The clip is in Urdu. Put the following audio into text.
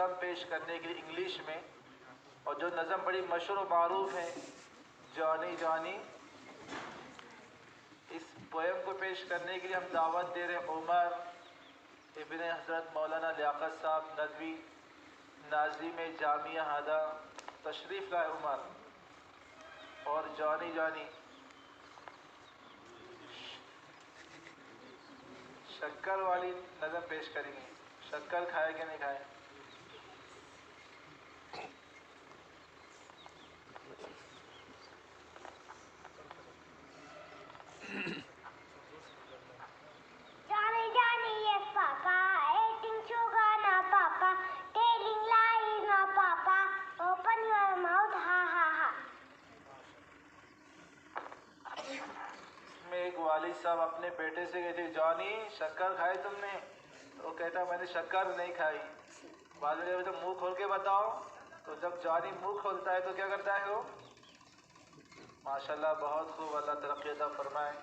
نظم پیش کرنے کے لیے انگلش میں، اور جو نظم بڑی مشہور و معروف ہے، جانی جانی، اس پویم کو پیش کرنے کے لیے ہم دعوت دے رہے ہیں عمر ابن حضرت مولانا لیاقت صاحب ندوی، ناظم جامعہ ہادہ، تشریف لائے عمر، اور جانی جانی شکر والی نظم پیش کریں گے۔ شکر کھائے کہ نہیں کھائے؟ Johnny, Johnny, yes, Papa. Eating sugar, no, Papa. Telling lies, no, Papa. Open your mouth, ha, ha, ha. اس میں ایک والد صاحب اپنے بیٹے سے کہتے، جانی شکر کھائے تم نے؟ تو وہ کہتا میں نے شکر نہیں کھائی۔ والد کہتے منہ کھول کے بتاؤ۔ تو جب جانی منہ کھولتا ہے تو کیا کرتا ہے وہ؟ ماشاءاللہ بہت خوب، اللہ ترقی عطا فرمائے۔